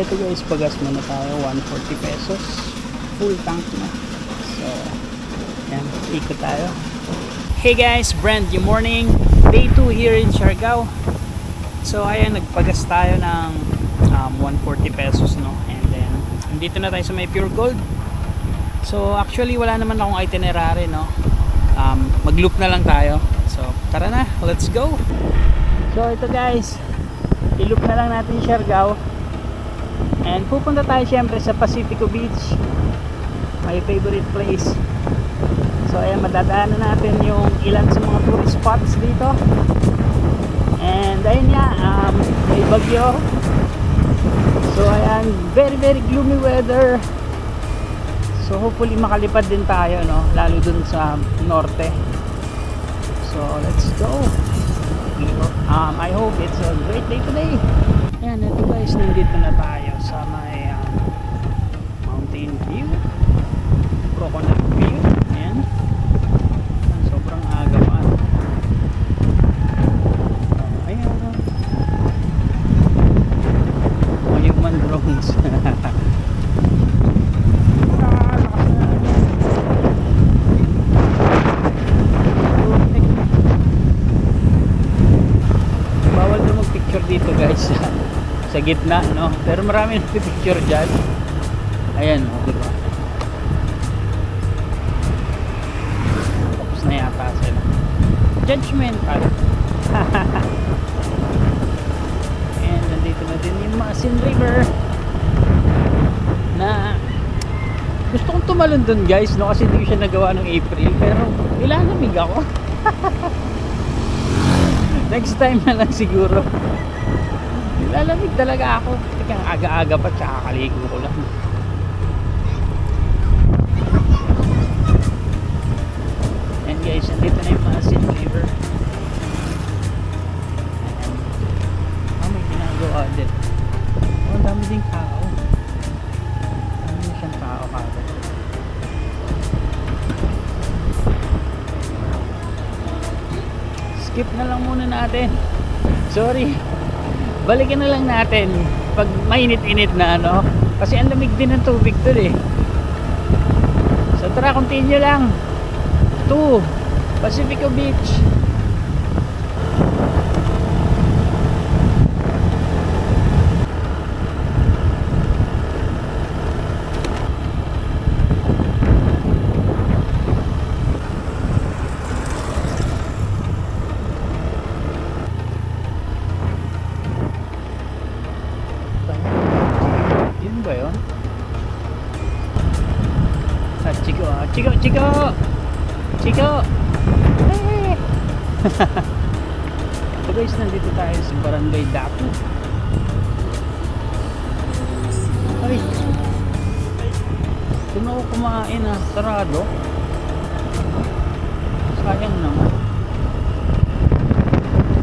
Ito guys, pagas muna tayo, 140 pesos. Full tank na. So, yan, ikot tayo. Hey guys, brand new morning. Day 2 here in Siargao. So, ayan, nagpagas tayo ng 140 pesos, no? And then, dito na tayo sa may Pure Gold. So, actually, wala naman akong itinerary, no? Mag-loop na lang tayo. So, tara na, let's go. So, ito guys, i-loop na lang natin Siargao. And pupunta tayo syempre sa Pacifico Beach, my favorite place. So ayan, madadaanan natin yung ilan sa mga tourist spots dito. And ayun nga, may bagyo. So ayan, very gloomy weather. So hopefully makalipad din tayo, no? Lalo dun sa norte. So let's go. I hope it's a great day today. Ayan, ito guys, nandito na tayo sa may mountain view, coconut view. Ayan, sobrang aga pa. Ayan, mga human drones. Bawal na mag-picture dito guys. Sa gitna, no? Pero marami nagpipicture dyan. Ayan, o, diba? Tapos na yata sila. Judgmental. And nandito na din yung Masin River na gusto kong tumalon dun guys, no? Kasi hindi siya nagawa ng April. Pero ilanamig ako. Next time na lang siguro. Lalamig talaga ako. Teka, aga-aga pa, tsaka kakaligo ko lang. And guys, nandito na yung Masin River. May ginagawa din. Ang dami ding tao. Ang dami siyang tao kagad. Skip na lang muna natin. Sorry. Balikan na lang natin pag mainit-init na, ano, kasi ang lamig din ng tubig dun eh. So tara, continue lang to Pacifico Beach. Chico! Hey! So guys, nandito tayo sa Barangay Dapu. Ay! Doon ako kumain, sarado. Sayang naman.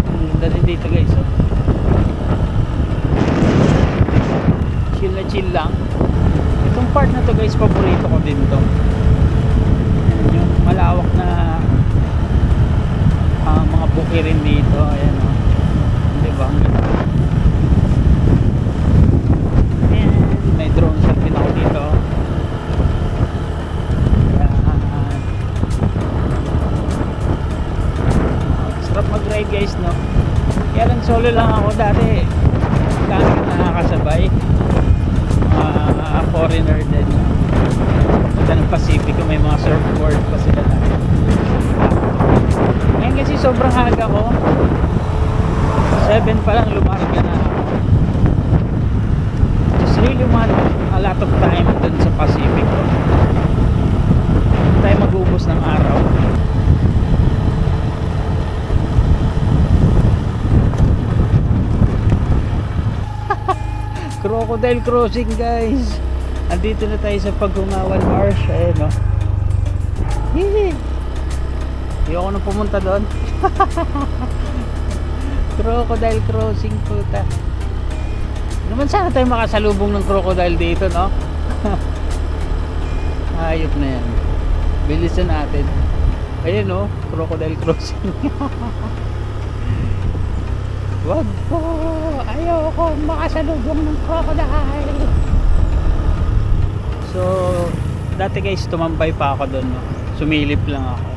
Ang ganda din dito guys, oh. Chill na chill lang. Itong part na to guys, paborito ko din to. Yung malawak na mga buki rin dito. Ayan, o, diba? And may drone shot din ako dito. Ayan. Sarap mag ride guys, no? Kaya lang solo lang ako dati. Dami ka nakakasabay. Foreigner din. Ng Pacifico, may mga surfboard pa sila na. Ngayon kasi sobrang haga ko, 7 pa lang lumarga na ako. Just really want a lot of time dun sa Pacifico. Hindi tayo mag-uubos ng araw. Crocodile crossing guys. Andito na tayo sa Pagungawan Marsh. Ayan, o. Ayoko na pumunta doon. Crocodile crossing, puta. Naman sana tayo makasalubong ng crocodile dito, no? Hayop na yan. Bilisan natin. Ayan, o. Crocodile crossing. Wag po! Ayoko makasalubong ng crocodile! So, dati guys, tumambay pa ako doon, no? Sumilip lang ako.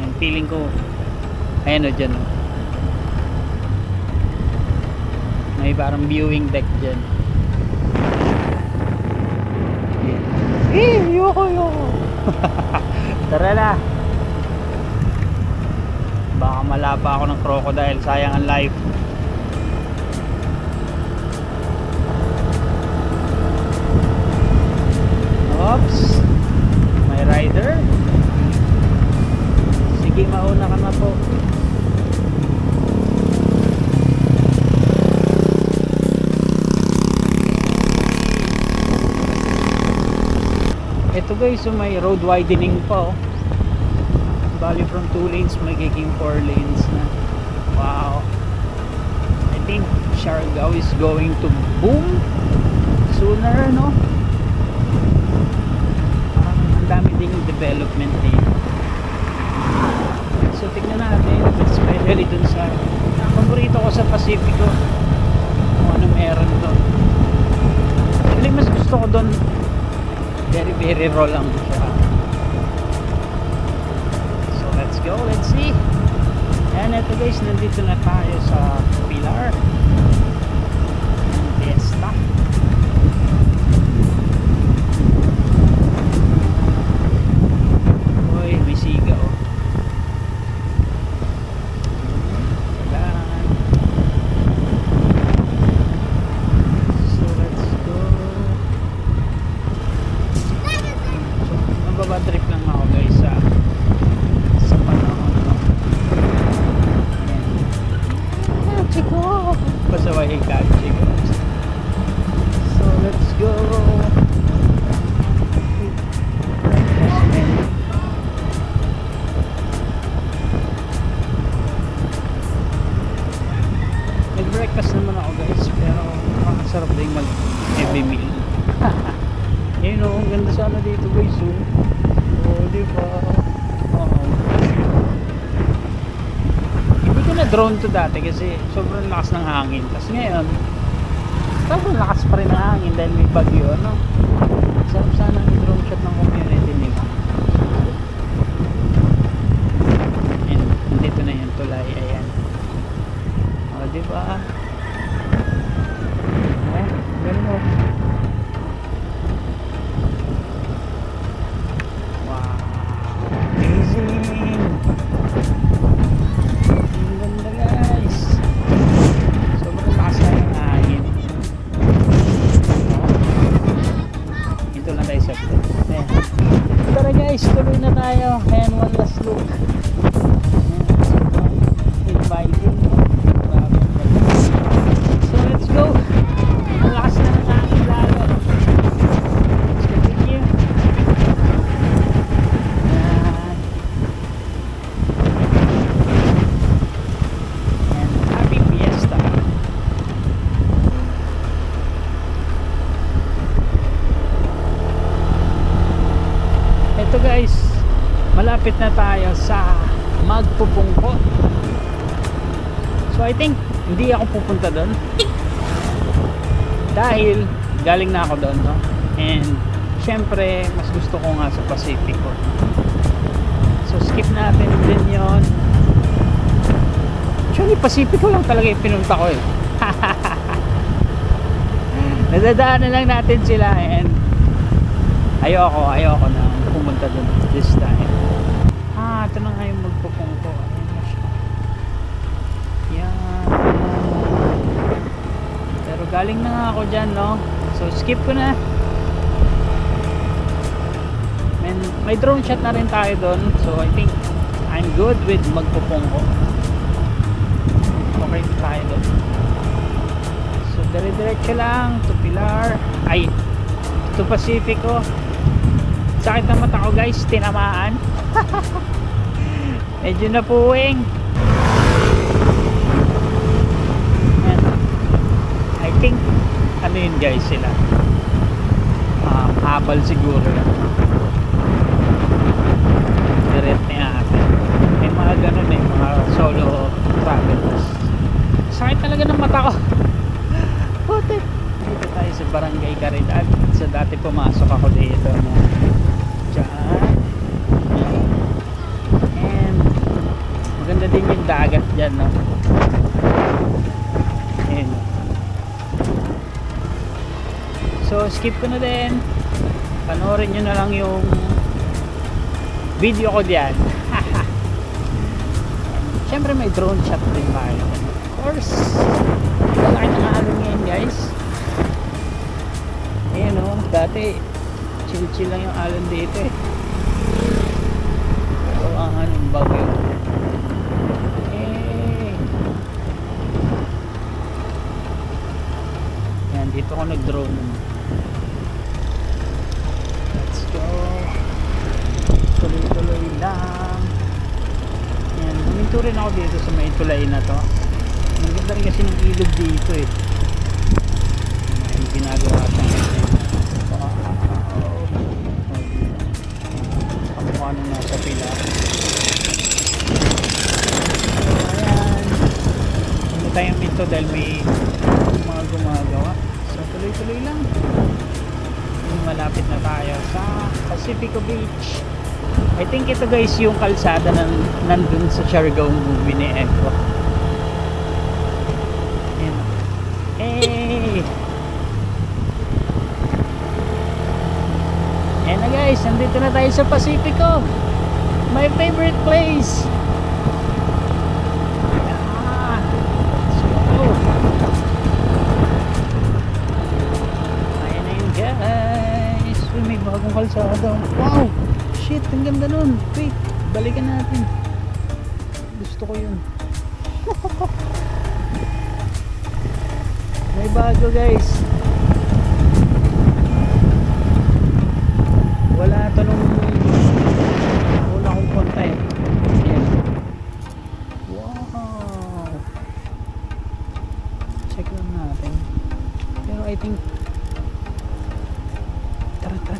Yan, feeling ko, ayan o dyan, no? May parang viewing deck dyan. Ayoko! Tara na! Baka malapa ako ng crocodile, sayang ang life. Oops, may rider. Sige, mauna ka na po. Ito guys, so may road widening pa, oh. Bali from 2 lanes magiging 4 lanes na. Wow, I think Siargao is going to boom sooner, no? Ang dami ding development dito. So tignan natin, especially dun sa paborito ko sa Pacifico, kung ano meron doon. Actually mas gusto ko doon, very raw lang siya. So let's go, let's see. And eto guys, nandito na tayo sa Pilar Fiesta. Uy, may sigaw. Ayan. So let's go. So magbabadrip lang ako guys sa panahon, no? Ayan. Chico! Pasaway ka, Chico. So let's go. Nag-breakfast naman ako guys, pero makakasarap din mag heavy meal. Ayun o, ang ganda sana dito guys, oh, diba? Oh. Hindi ko na drone to dati kasi sobrang lakas ng hangin. Tapos ngayon, sobrang lakas pa rin ng hangin dahil may bagyo, no? Sarap sana ang drone shot ng community nila. And nandito na yung tulay, ayan. O, diba? Ayan, ganun mo. Wow, amazing! Ang ganda guys! Sobrang lakas na yung hangin. Dito lang tayo sa plate. Ayan. Tara guys, tuloy na tayo. And one last look. Ayan, inviting. Grabe ang ganda. So let's go! Ang lakas na ng hangin lalo. Let's continue. Ayan. And happy fiesta. Ito guys, malapit na tayo sa Magpupungko. So I think hindi ako pupunta doon dahil galing na ako doon, no? And syempre mas gusto ko nga sa Pacifico. So skip natin din yon. Actually Pacifico lang talaga yung pinunta ko eh. Nadadaanan lang natin sila and ayoko na pumunta doon this time. Ito na nga yung Magpupungko. Ayan na siya. Yan. Pero galing na nga ako dyan, no? So skip ko na. And may drone shot na rin tayo doon. So I think I'm good with Magpupungko. Okay tayo doon. So dire-diretso lang to Pilar. Ay, to Pacifico. Sakit na mata ko guys, tinamaan. Medyo napuwing. And I think ano yun guys sila, habal siguro yan. Direct niya atin. May mga ganun eh, mga solo travelers. sakit talaga ng mata ko. Putik. Dito tayo sa Barangay Caridad. So dati pumasok ako dito, no? Diyan. And maganda din yung dagat dyan, no? Ayan. So skip ko na din. Panoorin nyo na lang yung video ko diyan. Siyempre may drone shot din tayo. Of course, malaki ng alon ngayon guys. Ayan o, dati chill lang yung alon dito eh. Pero ang bagyo. Yan, dito ako nag-drone. Let's go. Tuloy-tuloy lang. Yan, huminto rin ako dito sa may tulay na to. Ang ganda rin kasi ng ilog dito eh. May ginagawa siyang kamukha nung nasa pila. So ayan, hindi tayong minto dahil may mga gumagawa. So tuloy-tuloy lang. Malapit na tayo sa Pacifico Beach. I think ito guys yung kalsada ng nandun sa Siargao movie ni Eko. Ayan. Hey! Ayan na guys, nandito na tayo sa Pacifico. My favorite place. Ah, let's go. Ayan na yun guys. Uy, may bagong kalsada. Wow! Shit, ang ganda nun. Wait, balikan natin. Gusto ko yun. May bago guys. Wala ito nung una kong punta eh. Ayan. Wow. Check lang natin. Pero I think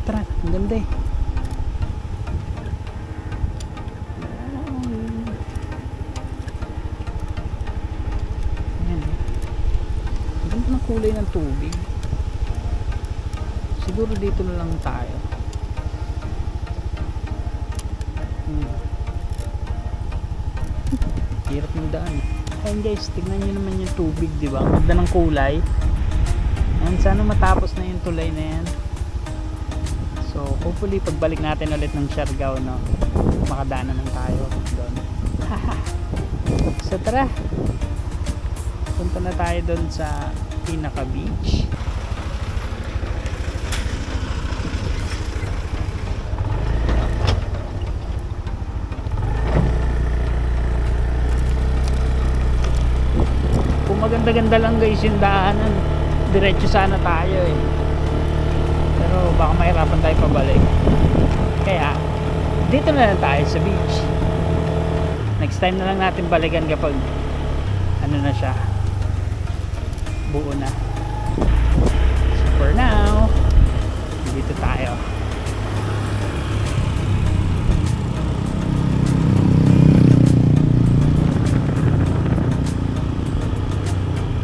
tara. Ang ganda eh. Kulay ng tubig. Siguro dito na lang tayo. Hirap ng daan. Ayun guys, tignan nyo naman yung tubig, di ba? Ang ganda ng kulay. And sana matapos na yung tulay na yan. So hopefully pagbalik natin ulit ng Siargao, no, makadaanan lang tayo doon. So tara, punta na tayo doon sa pinaka beach. Kung maganda-ganda lang guys yung daanan, diretso sana tayo eh, pero baka mahirapan tayo pabalik, kaya dito na lang tayo sa beach. Next time na lang natin balikan kapag ano na siya, buo na. So for now, dito tayo.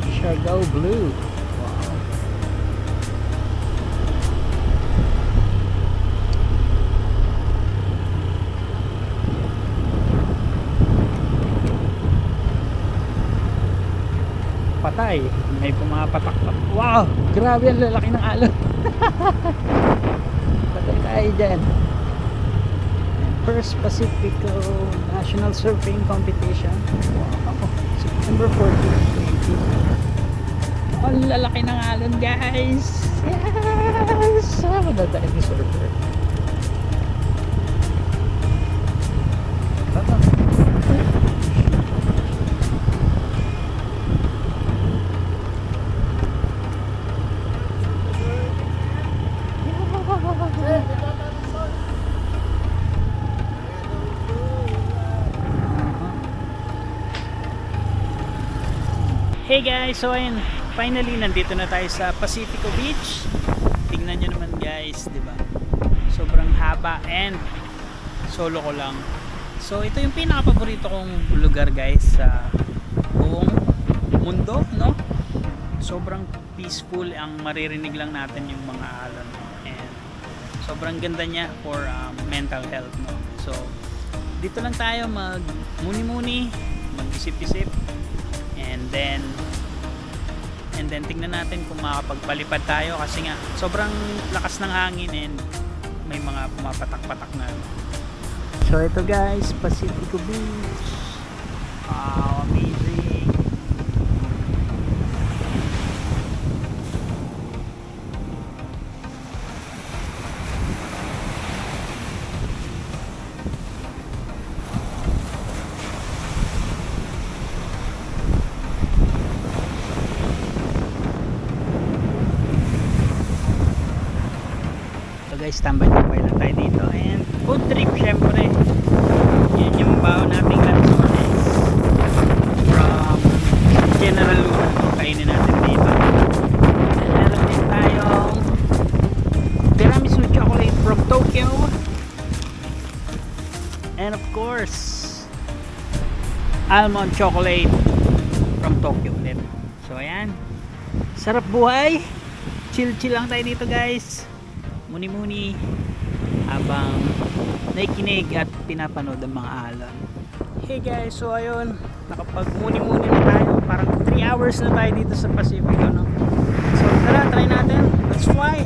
Siargao Blue. Wow. Patay, may pumapatak-tak. Wow, grabe ang lalaki ng alon. Patay tayo dyan. First Pacifico National Surfing Competition. Wow, September 14, 20. Ang lalaki ng alon guys. Yes, ako na tayo ni surfer. Hey guys, so ayun, finally nandito na tayo sa Pacifico Beach. Tingnan nyo naman guys, di ba? Sobrang haba and solo ko lang. So ito yung pinaka paborito kong lugar guys sa buong mundo, no? Sobrang peaceful, ang maririnig lang natin yung mga alon, no? And sobrang ganda niya for mental health, no? So dito lang tayo mag muni-muni, mag-isip-isip, and then tingnan natin kung makakapagpalipad tayo kasi nga sobrang lakas ng hangin and may mga pumapatak-patak na. So ito guys, Pacifico Beach. Wow, amazing. So guys, tambay lang tayo dito and food trip syempre. Yan yung baon nating lansones from General Luna. Kainin natin dito. Meron din tayong tiramisu chocolate from Tokyo, and of course almond chocolate from Tokyo ulit. So ayan, sarap buhay, chill lang tayo dito guys, muni-muni habang nakikinig at pinapanood ang mga alon. Hey guys, so ayun, nakapag muni-muni na tayo, parang 3 hours na tayo dito sa Pacifico, no? So tara, try natin, let's fly!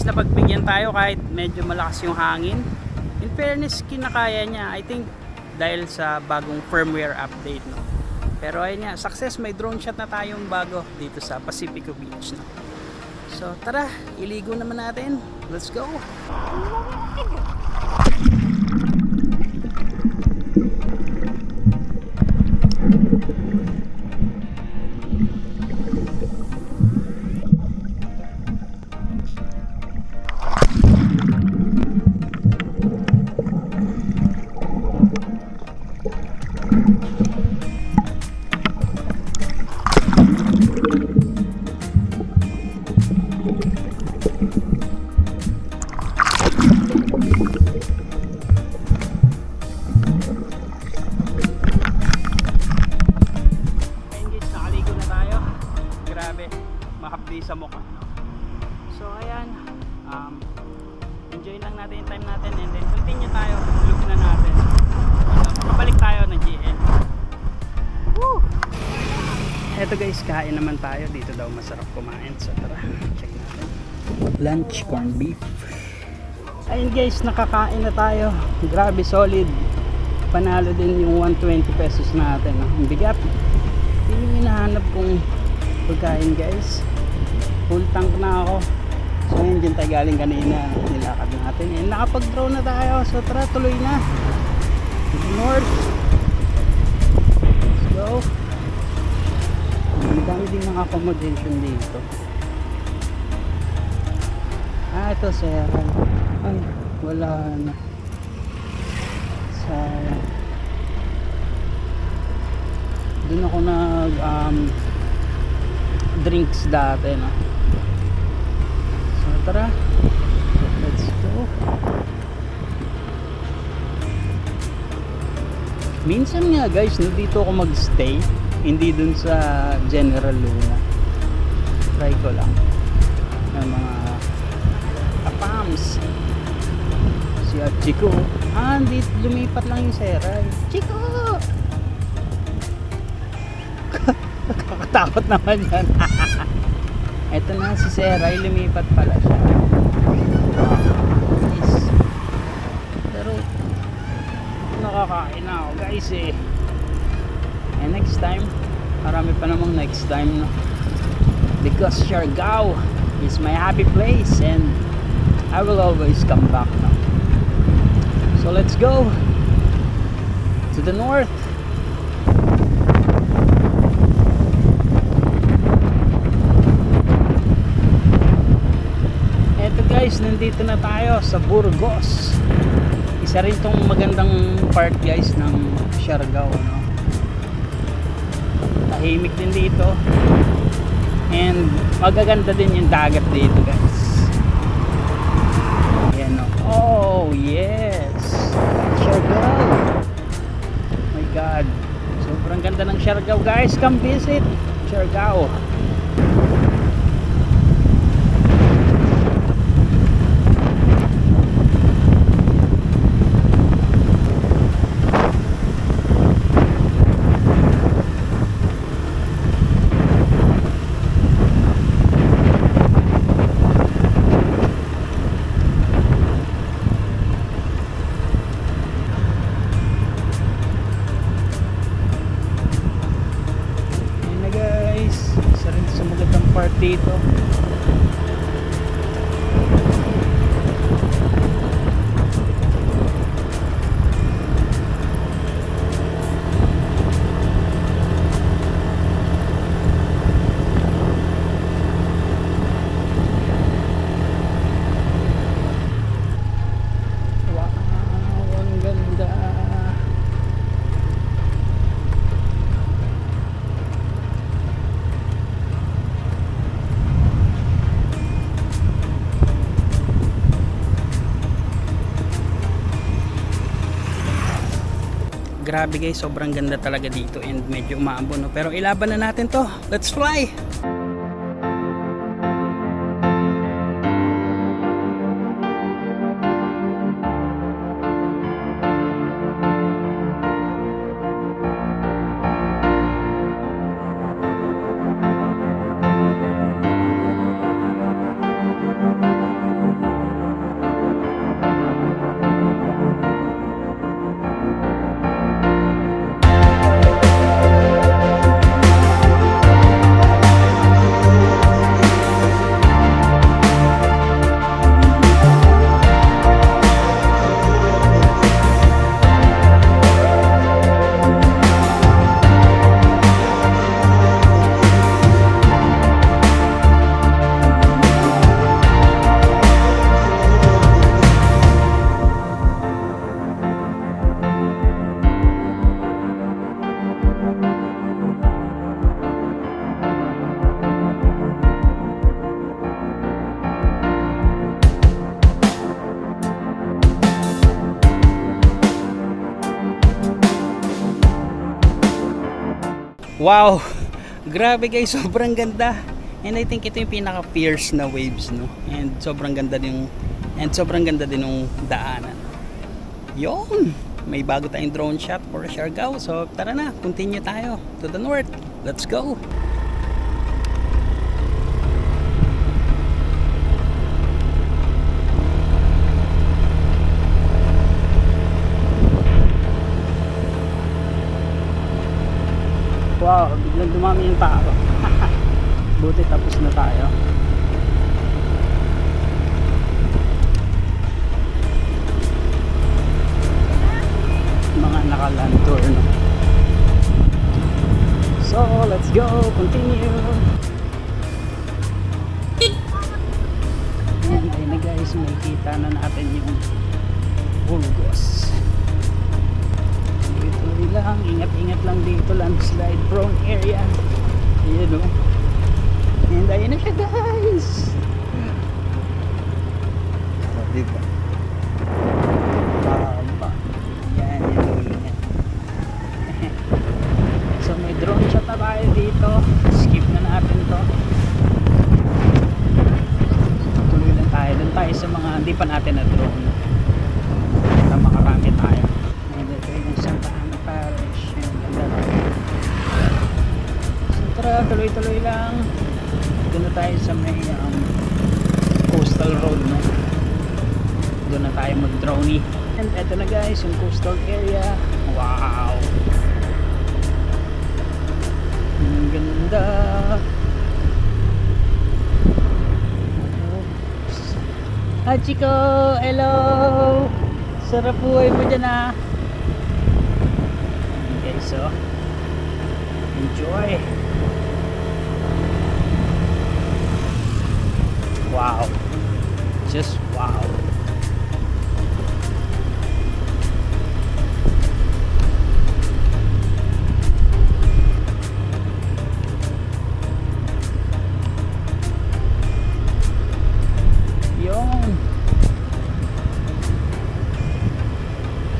Napagbigyan tayo kahit medyo malakas yung hangin. In fairness, kinakaya niya, I think dahil sa bagong firmware update, no? Pero ayun nga, success, may drone shot na tayong bago dito sa Pacifico Beach, no? So tara, iligo naman natin, let's go. Mahapdi sa mukha, no? So ayan, enjoy lang natin yung time natin and then continue tayo, look na natin, makabalik tayo ng GN. Woo! Eto guys, kain naman tayo dito, daw masarap kumain, so tara, check natin. Lunch, corned beef. Ayun guys, nakakain na tayo, grabe, solid, panalo din yung 120 pesos natin, no? Ang bigat, yun yung hinahanap kong pagkain guys. Full tank na ako. So yun din tayo galing kanina, nilakad natin and nakapag-draw na tayo, so tara, tuloy na north, let's go. Ang dami din mga accommodation dito. Ito sayang, ay wala na, sayang. Doon ako nag drinks dati, no? So tara, let's go. Minsan nga guys, no, dito ako magstay, hindi dun sa General Luna. Try ko lang ng mga kapams. Si Chico, hindi lumipat lang yung Seray. Chico! Kakatakot naman yan. Eto na si Seray, lumipat pala siya. Nice. Pero nakakain na ako guys eh. And next time, marami pa namang next time, no? Because Siargao is my happy place and I will always come back, no? So let's go to the north. Eto guys, nandito na tayo sa Burgos. Isa rin tong magandang part guys ng Siargao, no? Tahimik din dito and magaganda din yung dagat dito guys. Ayan, no? Oh yes, Siargao. Oh my god, sobrang ganda ng Siargao guys. Come visit Siargao. Dito grabe guys, sobrang ganda talaga dito and medyo umaambon, no? Pero ilaban na natin to. Let's fly! Wow! Grabe guys, sobrang ganda. And I think ito yung pinaka fierce na waves, no? And sobrang ganda din ng daanan. Yon! May bago tayong drone shot for Siargao. So tara na, continue tayo to the north. Let's go! Wow, biglang dumami yung tao. Buti tapos na tayo. Mga naka-land tour, no? So, let's go, continue. And ayun na guys, makikita na natin yung Burgos. Tuloy lang, ingat-ingat lang dito, landslide prone area. Ayan, no? And ayun na siya guys. So, dito. Yan, yan, yan. pa natin na drone para makarami tayo. And ito yung Santa Ana Parish. Yung ganda rin. So tara, tuloy-tuloy lang. Doon na tayo sa may coastal road, no? Doon na tayo mag-drone. And eto na guys, yung coastal area. Wow! Ang ganda! Hi Chico! Hello! Sarap buhay mo dyan ah! Okay, so enjoy! Wow! Just wow!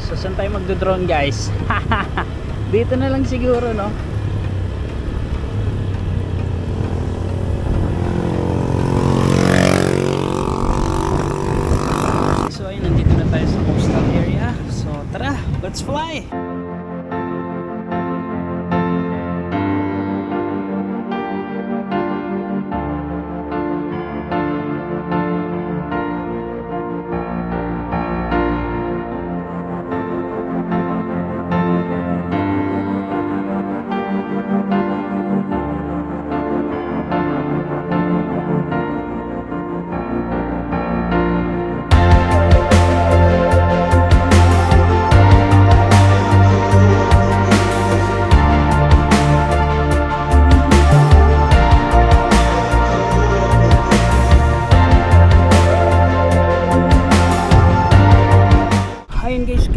So saan tayo magdo-drone guys? Dito na lang siguro, no? So ayun, nandito na tayo sa coastal area. So tara, let's fly!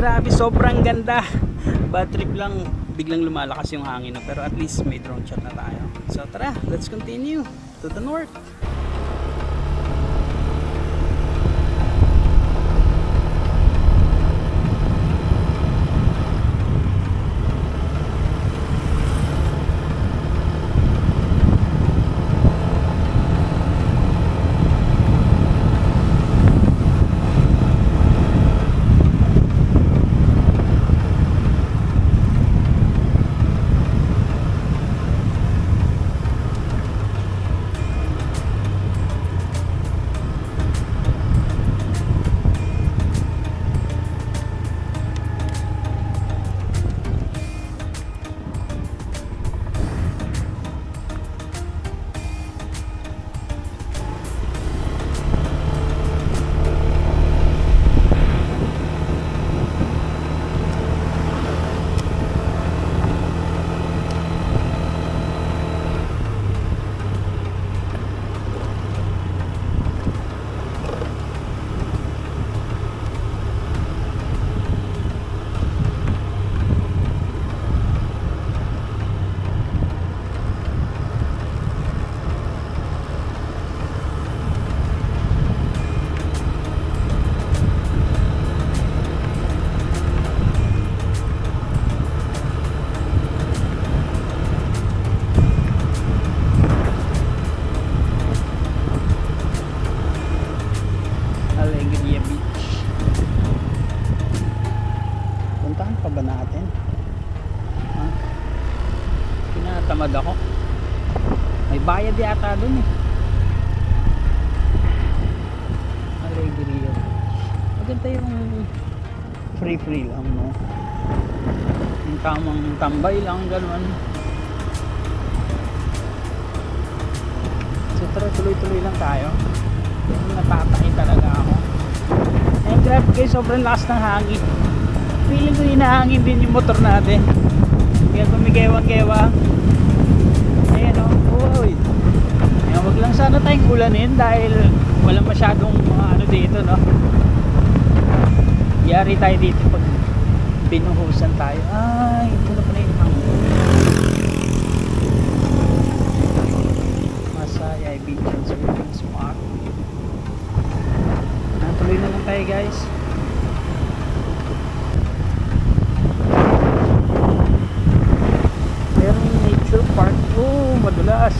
Grabe, sobrang ganda. Bad trip lang, biglang lumalakas yung hangin, no? Pero at least may drone shot na tayo. So tara, let's continue to the north. Tinatamad ako. May bayad yata dun eh. Alegria. Maganda yung free lang, no? Yung tamang tambay lang, gano'n. So tara, tuloy-tuloy lang tayo. Natatay talaga ako. Eh, grabe kayo, sobrang lakas ng hangin. Feeling ko hinahangin din yung motor natin. Kaya kumigewang-gewang. Ayan o. Uy. Ayan, wag lang sana tayong ulanin dahil walang masyadong mga ano dito, no? Yari tayo dito pag binuhusan tayo. Ay, ito na pala yung hangin. Masaya, Beach and Surfing Spot. Natuloy na lang tayo guys. Park. Oh, madulas.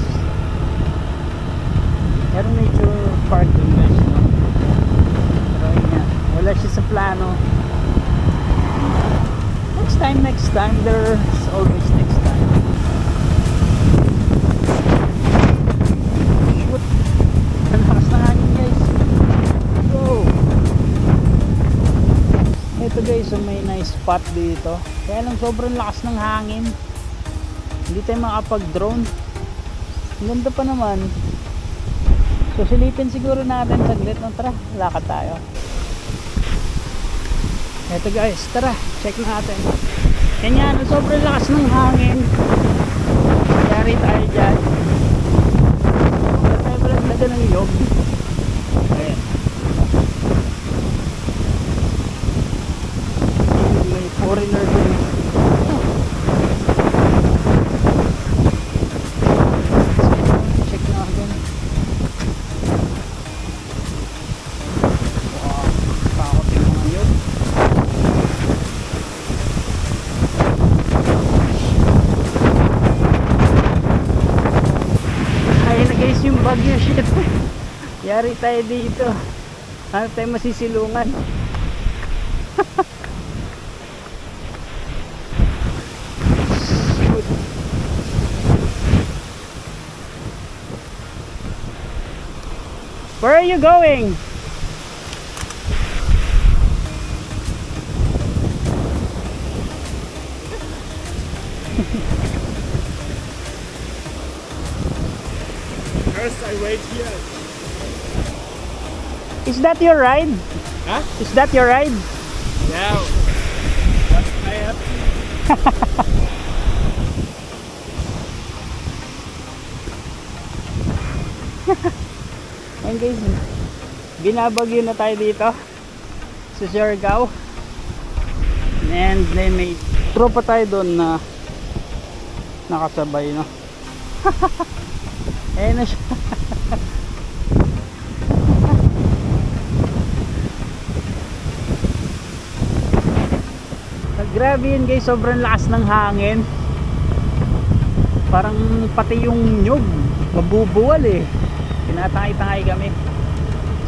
Meron nature park dun guys, no? Pero Wala siya sa plano. Next time, there's always next time. Shoot! Ang lakas ng hangin guys. Go! Ito guys, so may nice spot dito. Kaya lang sobrang lakas ng hangin. Hindi tayo makapag-drone. Ang ganda pa naman. So silipin siguro natin saglit. No, tara, lakad tayo. Eto guys, tara, check natin. Ganyan, sobrang lakas ng hangin. Yari tayo dyan. Huwag tayo pala talaga ng yog. Ayan. May foreigner din. Check natin. Wow, takot yung mga yog. Yung bagyo shit. Yari tayo dito. Ano tayo masisilungan? Where are you going? First, I wait here. Is that your ride? Huh? Is that your ride? Yeah. But I have Ayun guys, binabagyo na tayo dito sa Siargao. And then may tropa tayo doon na nakasabay, no? Ayun na siya. Grabe yun guys, sobrang lakas ng hangin. Parang pati yung nyug mabubuwal eh. Tinatangay-tangay kami.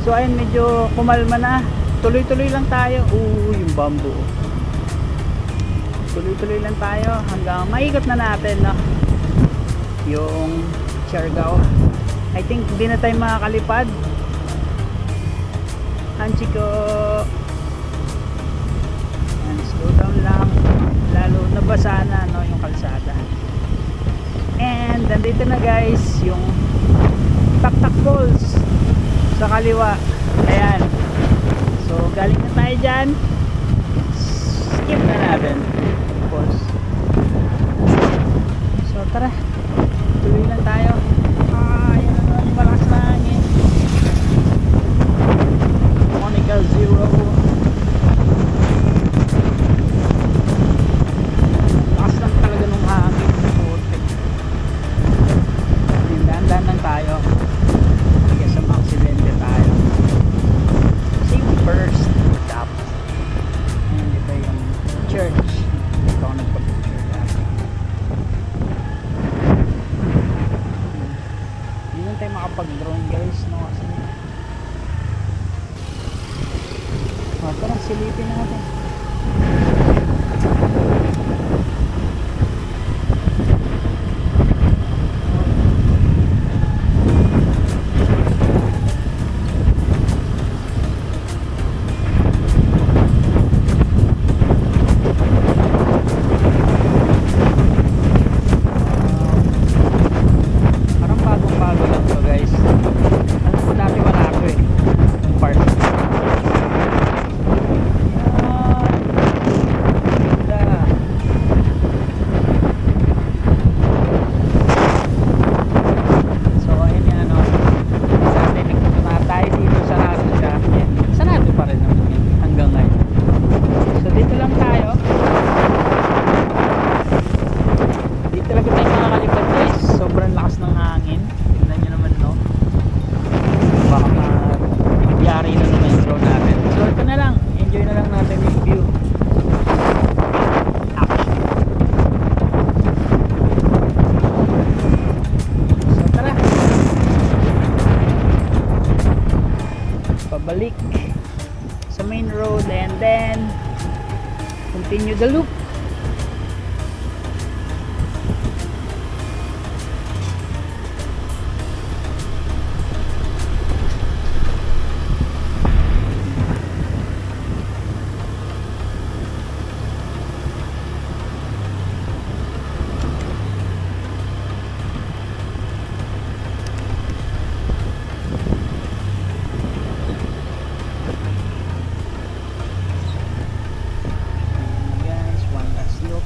So ayun, medyo kumalma na. Tuloy-tuloy lang tayo. Yung bamboo. Tuloy-tuloy lang tayo hanggang maikot na natin, no? Yung Siargao. I think hindi na tayo makakalipad. Hanchiko. And slow down lang. Lalo nabasa na, no, yung kalsada. And nandito na guys yung Taktak Falls sa kaliwa. Ayan. So galing na tayo dyan. Skip na natin falls. So tara, tuloy lang tayo. Ayan na naman yung malakas na hangin. Monica Zero. Lakas lang talaga nung hangin. Dahan-dahan lang tayo. Sige, sa mga aksidente tayo. Safety first. Tapos ayan, dito yung church. Dito ako nagpapicture dati. Hindi lang tayo makapag-drone guys, no? Kasi tara, silipin natin. Balik sa main road. continue the loop. Guys, one last look.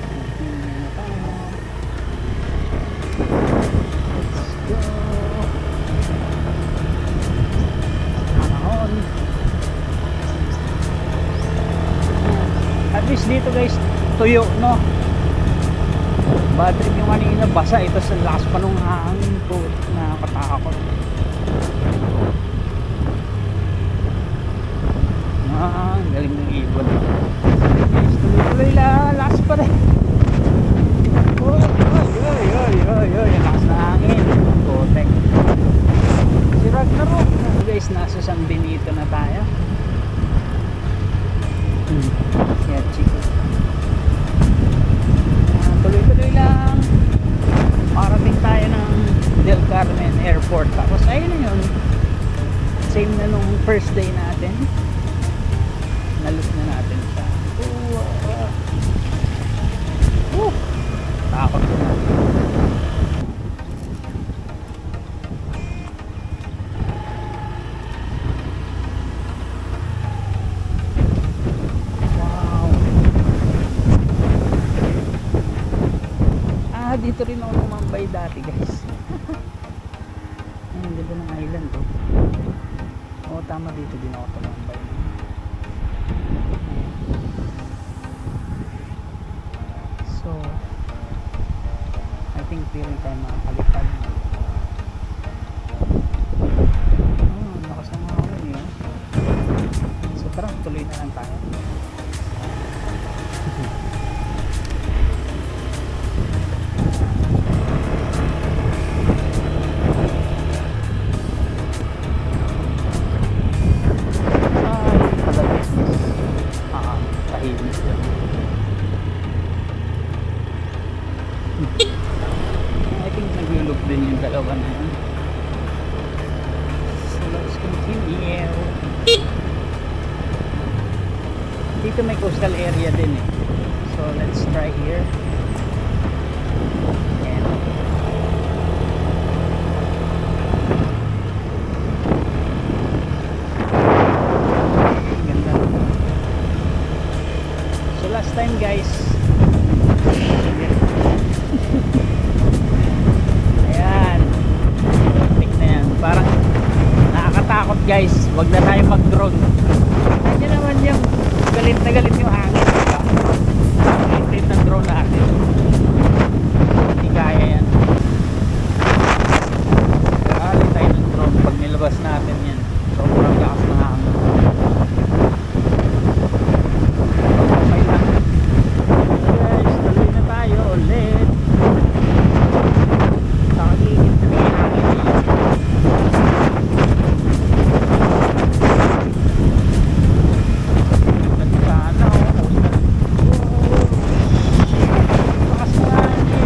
Continue na tayo. Let's go. Panahon. At least dito guys, tuyo, no? Bad trip yung kanina, basa. Ito sa lakas pa nung hangin ko. Nakakatakot. Ang galing ng ibon. Guys, tuloy-tuloy lang. Lakas pa rin. Oy, oy, oy, oy, oy, oy. Lakas na hangin. Kotek. Si Ragnarok. Guys, nasa San Benito na tayo. Yan, chico. Tuloy-tuloy lang. Parating tayo ng Del Carmen Airport. Tapos ayun na yun. Same na nung first day natin. Nalus na natin siya. Takot ko na. Wow. Dito rin ako tumambay dati guys. Ang ganda ng island oh. Oo, tama, dito din ako tumambay. So I think piling tayo makakalipad. Lakas ng hangin eh. So tara, tuloy na lang tayo. Tahimik lang. I think nag-loop din yung dalawa na yun. So let's continue. Dito may coastal area din eh. So let's try here. And ganda. So last time guys, ayan, tignan yan, parang nakakatakot guys. Wag na tayo mag drone. Nandiyan naman yung galit na galit yung hangin, diba? Galit ng drone natin, hindi kaya yan. Galit tayo ng drone pag nilabas natin yan. Sobrang lakas ng hangin. Okay lang guys, tuloy na tayo ulit. Nakagigit na may hangin dito. Nagkana ako. Lakas na hangin.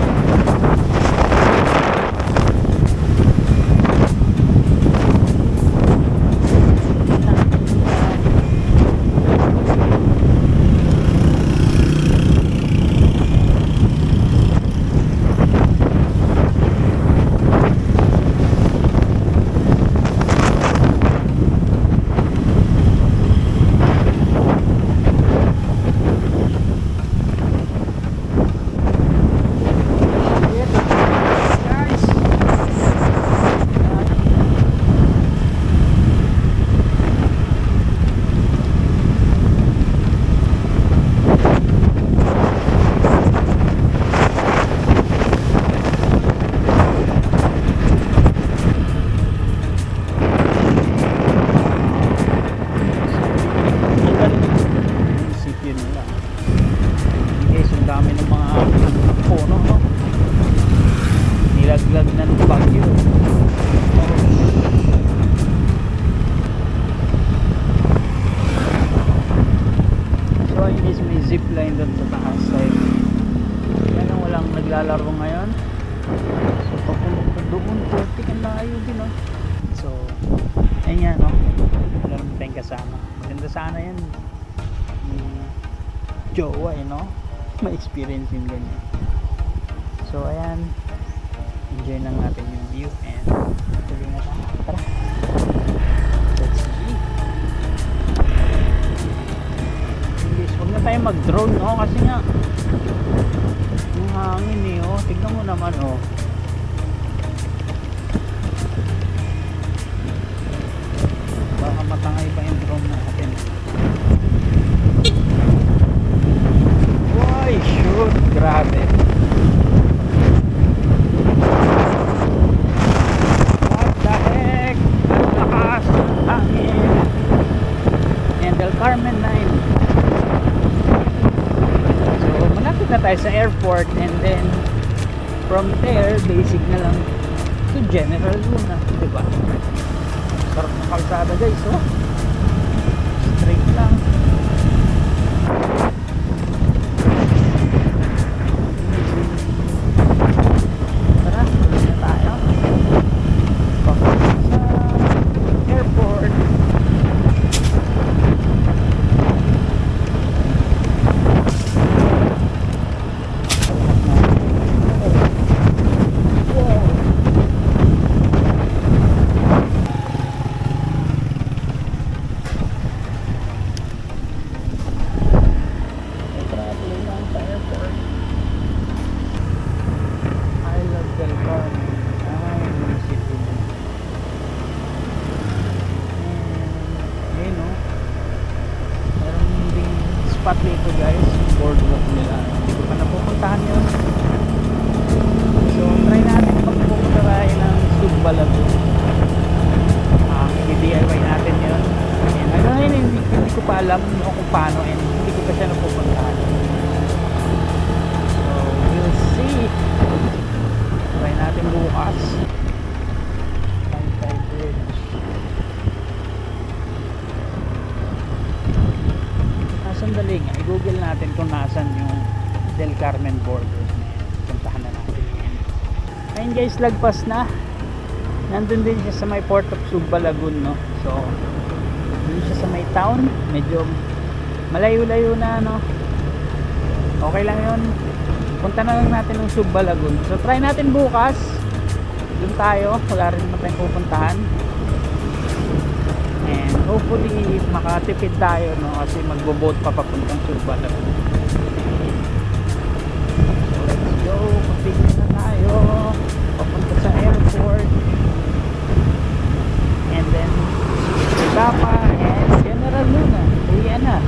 line doon sa taas side. Yan ang walang naglalaro ngayon. So papunta doon, 40 ang layo din oh. So ayun yan no, wala naman tayong kasama. Maganda sana yan, jowa no, may experience yung ganyan. So ayan, enjoy lang natin yung view and tuloy na tayo. Tara, let's see. Guys, huwag na tayo mag drone no, kasi nga yung hangin eh oh, tignan mo naman oh. Baka matangay pa yung drone natin. Uy, shoot, grabe. What the heck? Ang lakas ng hangin. And Del Carmen 9. So, malapit na tayo sa airport and then from there, basic na lang to General Luna, diba? Sarap ng kalsada guys, oh. Straight lang. Tara, tuloy na tayo. Papunta sa airport. Spot dito guys, boardwalk nila. Hindi ko pa napupuntahan yun. So try natin pagpupunta tayo ng Sugbalago. I-DIY natin yun. And ano yun, hindi ko pa alam kung paano and hindi ko pa siya napupuntahan. So we'll see. Try natin bukas. Taytay Bridge. Sandali nga, i-google natin kung nasan yung Del Carmen borders. Puntahan na natin yan. Ayun guys, lagpas na. Nandun din siya sa may Port of Sugbalagon, no? So dun siya sa may town. Medyo malayo-layo na, no? Okay lang yun. Punta na lang natin yung Sugbalagon. So try natin bukas. Dun tayo, wala rin naman tayong pupuntahan. And hopefully makatipid tayo, no, kasi magbo-boat pa papuntang Sugbalagon. So let's go, continue na tayo papunta sa airport and then Tapa and General Luna. Uwian na.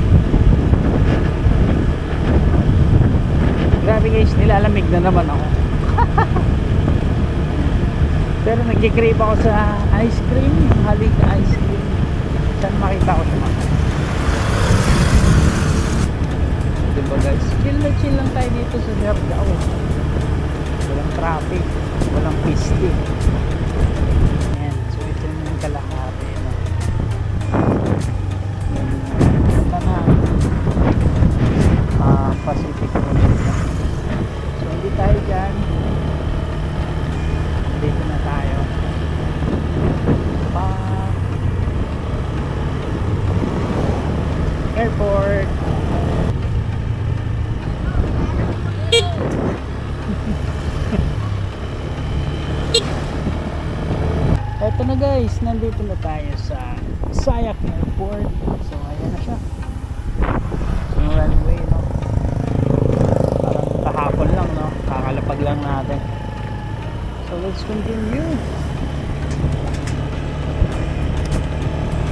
Grabe guys, nilalamig na naman ako. Pero nagkikrave ako sa ice cream, halika ice cream. Saan makita ko sa mga diba guys, chill lang tayo dito sa Siargao. Walang traffic, walang piste. Ayan, so ito yung kalahati, no? Punta na Pacific Ocean. So hindi tayo dyan, dito na tayo. Airport. Eto na guys, nandito na tayo sa Sayak Airport. So ayan na siya. Yung runway, no? Parang kahapon lang, no? Kakalapag lang natin. So let's continue.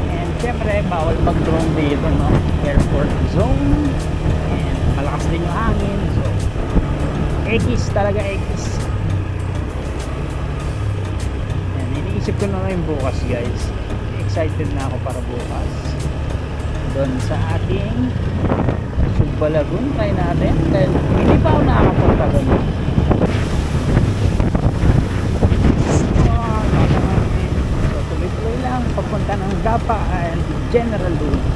And syempre bawal mag-drone dito, no? Airport zone. And malakas din yung hangin. So X talaga, X. And iniisip ko na rin bukas guys. Excited na ako para bukas doon sa ating Sugbalagon. Try natin dahil hindi pa ako nakakapunta doon. So tuloy-tuloy lang papunta ng Gapa and General Luna.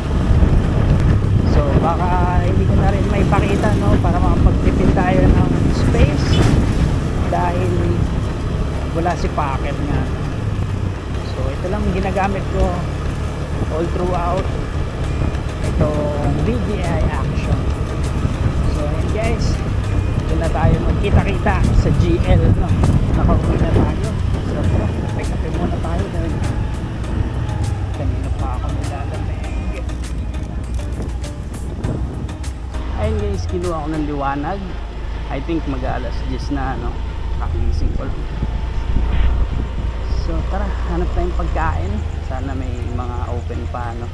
So baka hindi ko na rin may kita-kita, no, para makapagtipid tayo ng space dahil wala si Packer nga. So ito lang ginagamit ko all throughout itong DJI Action. So ayan guys, doon na tayo magkita-kita sa GL, no. Nakauwi na tayo. So tara, kape muna tayo dahil kanina pa ako nilalamig. Ayun guys, kinuha ko ng liwanag. I think mag-aalas 10 na, no. Kakagising ko lang. So tara, hanap tayong pagkain. Sana may mga open pa, no.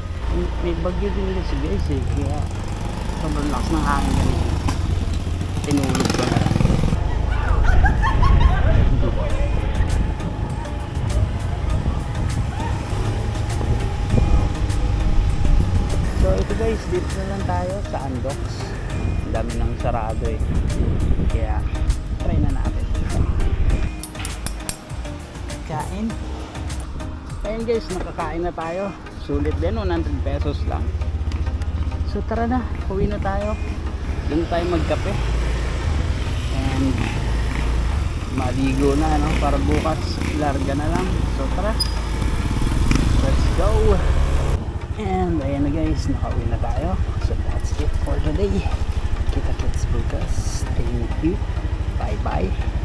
May bagyo din kasi guys eh, kaya sobrang lakas ng hangin ganito. Tinulog ko na lang. So ito guys, dito na lang tayo sa Andox. Ang dami nang sarado eh, kaya try na natin. Kain. Ayun guys, nakakain na tayo. Sulit din, 100 pesos lang. So tara na, uwi na tayo. Doon tayo magkape and maligo na, no, para bukas larga na lang. So tara, let's go. And ayan na guys, nakauwi na tayo. So that's it for today. Kita-kits bukas. Thank you. Bye bye.